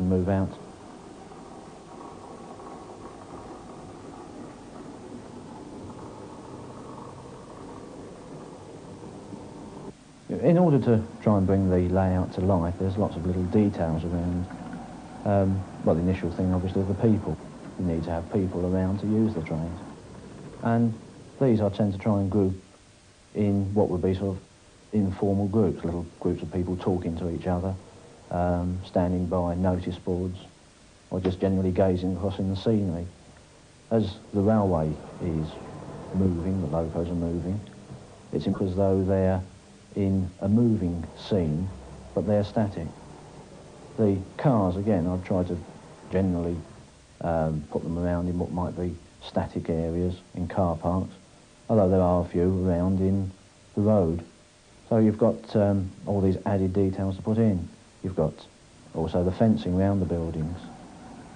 move out. In order to try and bring the layout to life, there's lots of little details around. Well, the initial thing, obviously, the people. You need to have people around to use the trains. And these I tend to try and group in what would be sort of informal groups, little groups of people talking to each other, standing by notice boards, or just generally gazing across in the scenery. As the railway is moving, the locos are moving, it's as though they're in a moving scene, but they're static. The cars, again, I've tried to generally put them around in what might be static areas, in car parks, although there are a few around in the road. So you've got all these added details to put in. You've got also the fencing around the buildings.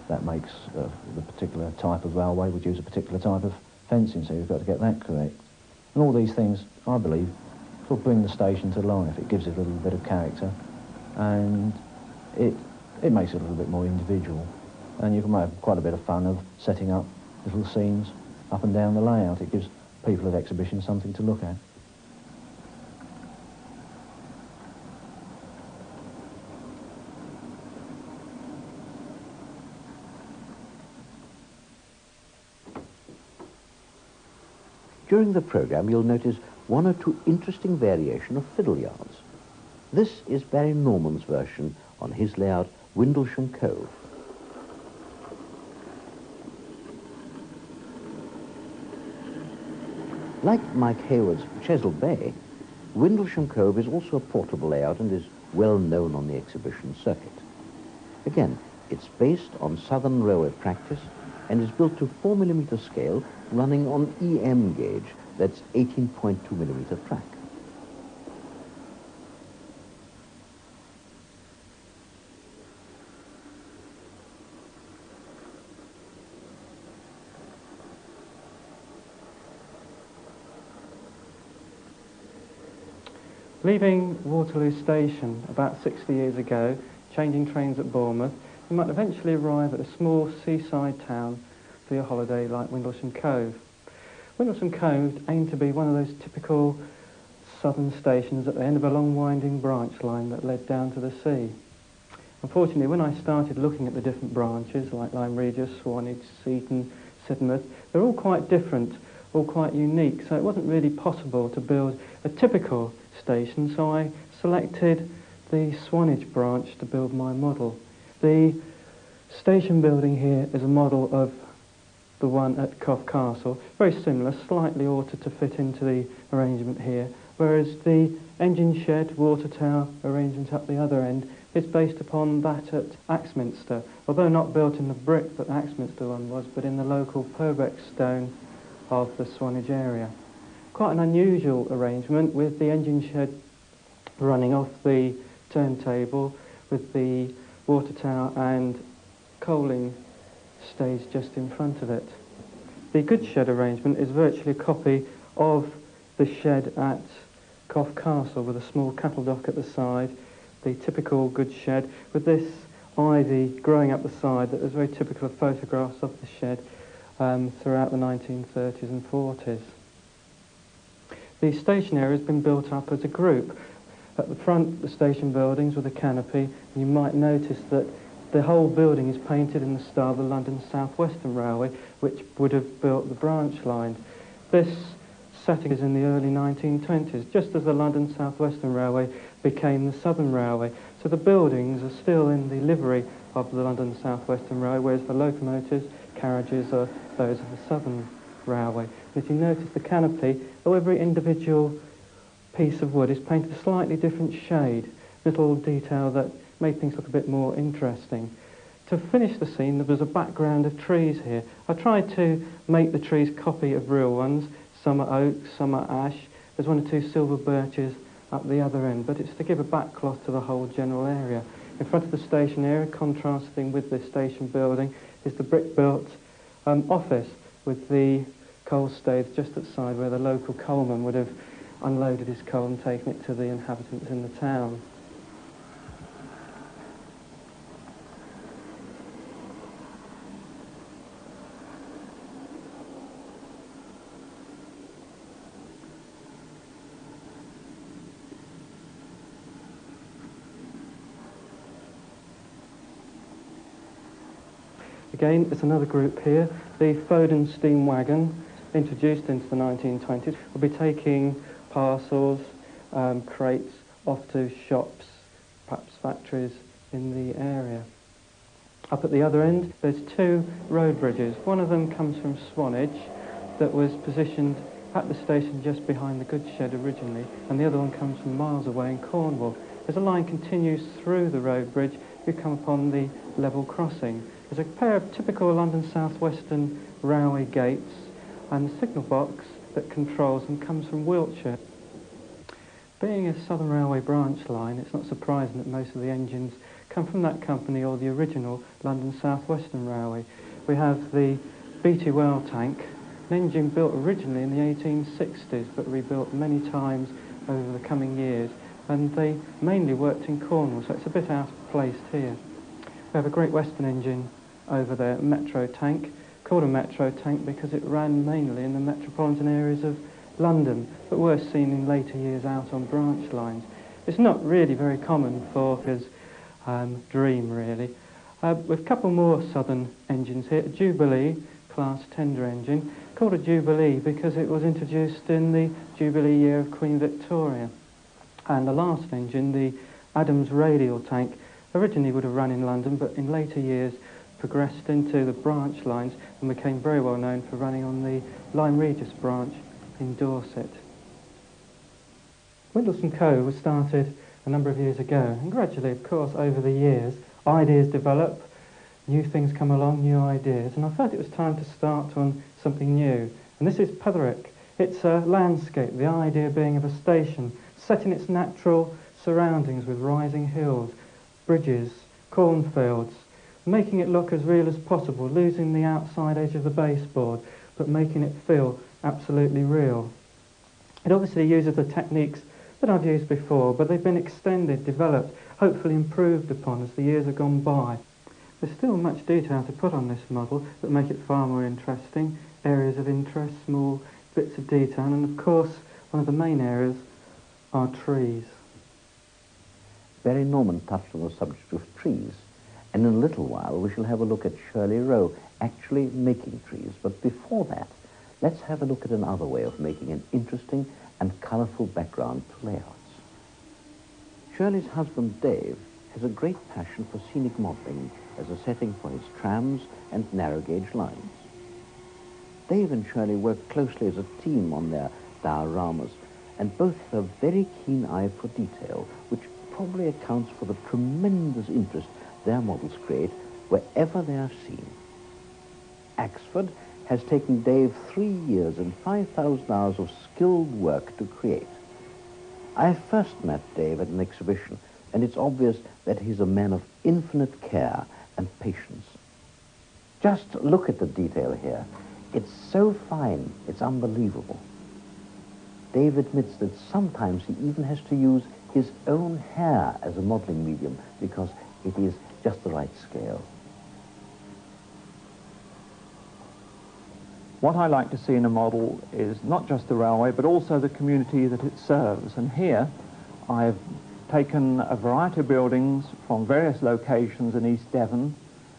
That makes the particular type of railway would use a particular type of fencing, so you've got to get that correct. And all these things, I believe, sort of bring the station to life. It gives it a little bit of character, and it makes it a little bit more individual. And you can have quite a bit of fun of setting up little scenes up and down the layout. It gives people at exhibitions something to look at. During the programme, you'll notice one or two interesting variation of fiddle yards. This is Barry Norman's version on his layout, Windlesham Cove. Like Mike Hayward's Chesil Bay, Windlesham Cove is also a portable layout and is well known on the exhibition circuit. Again, it's based on Southern Railway practice and is built to 4mm scale, running on EM gauge, that's 18.2mm track. Leaving Waterloo Station about 60 years ago, changing trains at Bournemouth, you might eventually arrive at a small seaside town for your holiday like Windlesham Cove. Windlesham Cove aimed to be one of those typical southern stations at the end of a long winding branch line that led down to the sea. Unfortunately, when I started looking at the different branches like Lyme Regis, Swanage, Seaton, Sidmouth, they're all quite different, all quite unique, so it wasn't really possible to build a typical station, so I selected the Swanage branch to build my model. The station building here is a model of the one at COVE Castle, very similar, slightly altered to fit into the arrangement here, whereas the engine shed, water tower arrangement up the other end is based upon that at Axminster, although not built in the brick that the Axminster one was, but in the local Purbeck stone of the Swanage area. Quite an unusual arrangement, with the engine shed running off the turntable, with the water tower and coaling stage just in front of it. The goods shed arrangement is virtually a copy of the shed at COVE Castle, with a small cattle dock at the side, the typical goods shed, with this ivy growing up the side that was very typical of photographs of the shed throughout the 1930s and 40s. The station area has been built up as a group. At the front, the station buildings with a canopy. You might notice that the whole building is painted in the style of the London South Western Railway, which would have built the branch line. This setting is in the early 1920s, just as the London South Western Railway became the Southern Railway. So the buildings are still in the livery of the London South Western Railway, whereas the locomotives, carriages are those of the Southern Railway. And if you notice the canopy, every individual piece of wood is painted a slightly different shade, little detail that made things look a bit more interesting. To finish the scene, there was a background of trees here. I tried to make the trees copy of real ones. Some are oak, some are ash. There's one or two silver birches up the other end, but it's to give a backcloth to the whole general area. In front of the station area, contrasting with the station building, is the brick-built office with the coal staves just at the side where the local coalman would have unloaded his coal and taken it to the inhabitants in the town. Again, it's another group here. The Foden steam wagon, introduced into the 1920s, will be taking parcels, crates off to shops, perhaps factories in the area. Up at the other end, there's two road bridges. One of them comes from Swanage, that was positioned at the station just behind the goods shed originally, and the other one comes from miles away in Cornwall. As the line continues through the road bridge, you come upon the level crossing. There's a pair of typical London South Western railway gates, and the signal box that controls them comes from Wiltshire. Being a Southern Railway branch line, it's not surprising that most of the engines come from that company or the original London South Western Railway. We have the BT Well tank, an engine built originally in the 1860s but rebuilt many times over the coming years, and they mainly worked in Cornwall, so it's a bit out of place here. We have a Great Western engine over there, a Metro tank, called a Metro tank because it ran mainly in the metropolitan areas of London, but were seen in later years out on branch lines. It's not really very common for his dream, really. With a couple more southern engines here, a Jubilee class tender engine, called a Jubilee because it was introduced in the Jubilee year of Queen Victoria. And the last engine, the Adams radial tank, originally would have run in London, but in later years progressed into the branch lines and became very well known for running on the Lyme Regis branch in Dorset. WYNDLESHAM COVE was started a number of years ago, and gradually, of course, over the years, ideas develop, new things come along, new ideas, and I felt it was time to start on something new. And this is Petherick. It's a landscape, the idea being of a station set in its natural surroundings with rising hills, bridges, cornfields, making it look as real as possible, losing the outside edge of the baseboard, but making it feel absolutely real. It obviously uses the techniques that I've used before, but they've been extended, developed, hopefully improved upon as the years have gone by. There's still much detail to put on this model that make it far more interesting, areas of interest, small bits of detail, and of course one of the main areas are trees. Barry Norman touched on the subject of trees, and in a little while we shall have a look at Shirley Rowe actually making trees. But before that, let's have a look at another way of making an interesting and colourful background to layouts. Shirley's husband Dave has a great passion for scenic modelling as a setting for his trams and narrow gauge lines. Dave and Shirley work closely as a team on their dioramas, and both have a very keen eye for detail, which probably accounts for the tremendous interest their models create wherever they are seen. AXFORD has taken Dave 3 years and 5,000 hours of skilled work to create. I first met Dave at an exhibition, and it's obvious that he's a man of infinite care and patience. Just look at the detail here. It's so fine, it's unbelievable. Dave admits that sometimes he even has to use his own hair as a modelling medium because it is just the right scale. What I like to see in a model is not just the railway, but also the community that it serves. And here I've taken a variety of buildings from various locations in East Devon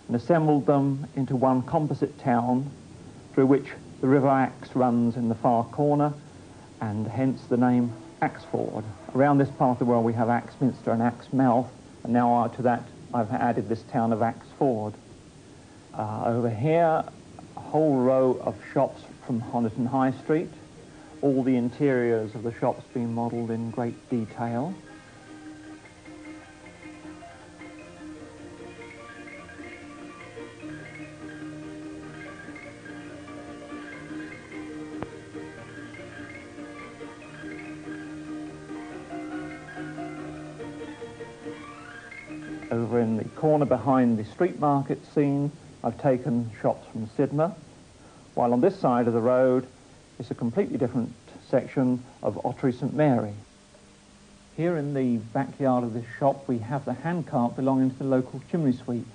and assembled them into one composite town through which the River Axe runs in the far corner, and hence the name AXFORD. Around this part of the world we have Axminster and Axmouth, and now to that I've added this town of AXFORD. Over here, a whole row of shops from Honiton High Street, all the interiors of the shops being modelled in great detail. Over in the corner behind the street market scene, I've taken shops from Sidmouth, while on this side of the road is a completely different section of Ottery St Mary. Here in the backyard of this shop we have the handcart belonging to the local chimney sweep,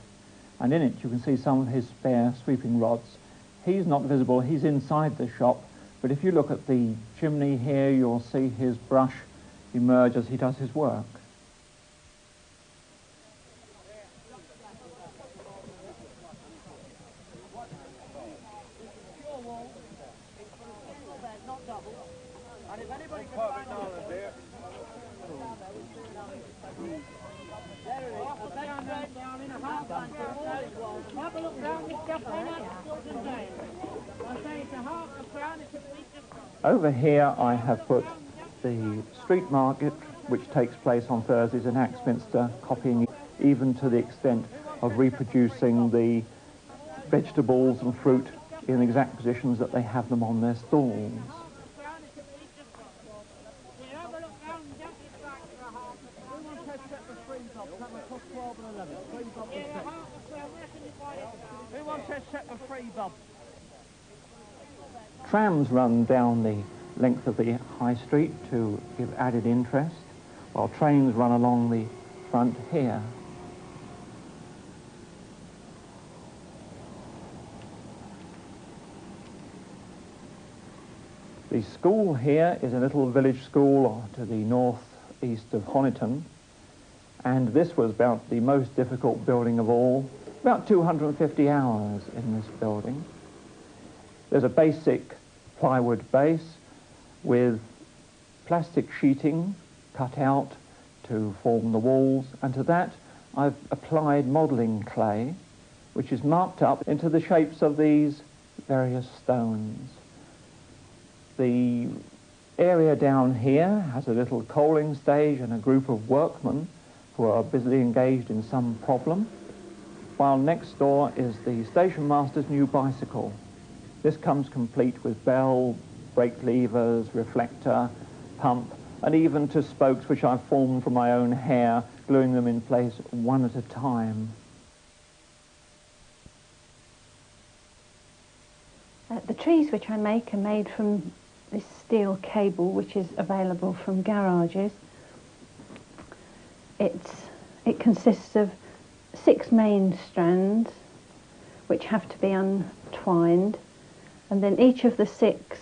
and in it you can see some of his spare sweeping rods. He's not visible, he's inside the shop, but if you look at the chimney here you'll see his brush emerge as he does his work. Over here I have put the street market which takes place on Thursdays in Axminster, copying even to the extent of reproducing the vegetables and fruit in exact positions that they have them on their stalls. Trams run down the length of the high street to give added interest, while trains run along the front here. The school here is a little village school to the north-east of Honiton, and this was about the most difficult building of all. About 250 hours in this building. There's a basic plywood base with plastic sheeting cut out to form the walls, and to that I've applied modelling clay, which is marked up into the shapes of these various stones. The area down here has a little coaling stage and a group of workmen who are busily engaged in some problem, while next door is the station master's new bicycle. This comes complete with bell, brake levers, reflector, pump, and even to spokes which I've formed from my own hair, gluing them in place one at a time. The trees which I make are made from this steel cable which is available from garages. It consists of 6 main strands which have to be untwined, and then each of the 6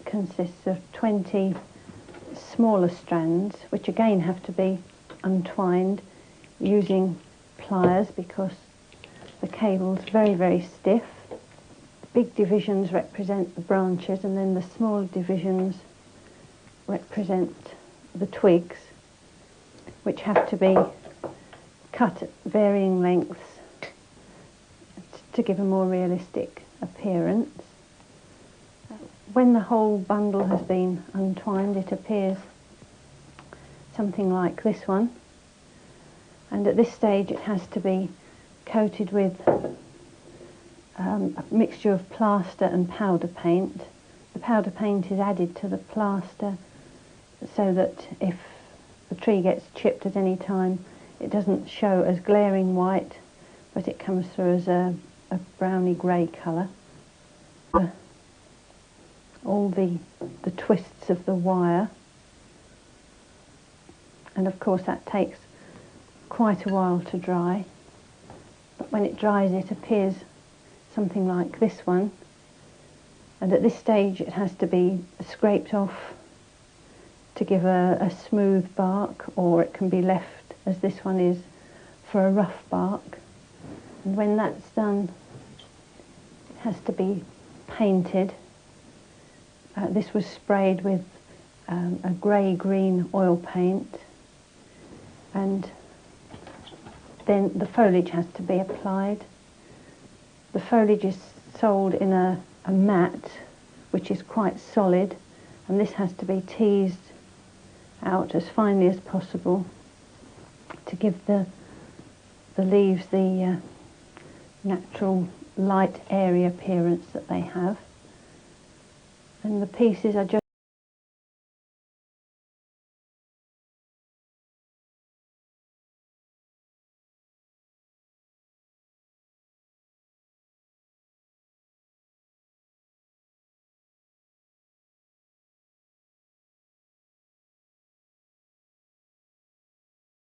consists of 20 smaller strands which again have to be untwined using pliers because the cable's very, very stiff. Big divisions represent the branches, and then the small divisions represent the twigs, which have to be cut at varying lengths to give a more realistic appearance. When the whole bundle has been untwined, it appears something like this one, and at this stage it has to be coated with a mixture of plaster and powder paint. The powder paint is added to the plaster so that if the tree gets chipped at any time, it doesn't show as glaring white, but it comes through as a browny grey colour. All the twists of the wire, and of course that takes quite a while to dry, but when it dries it appears something like this one, and at this stage it has to be scraped off to give a smooth bark, or it can be left as this one is for a rough bark. And when that's done, it has to be painted. This was sprayed with a grey-green oil paint, and then the foliage has to be applied. The foliage is sold in a mat which is quite solid, and this has to be teased out as finely as possible to give the leaves the natural light, airy appearance that they have. And the pieces are just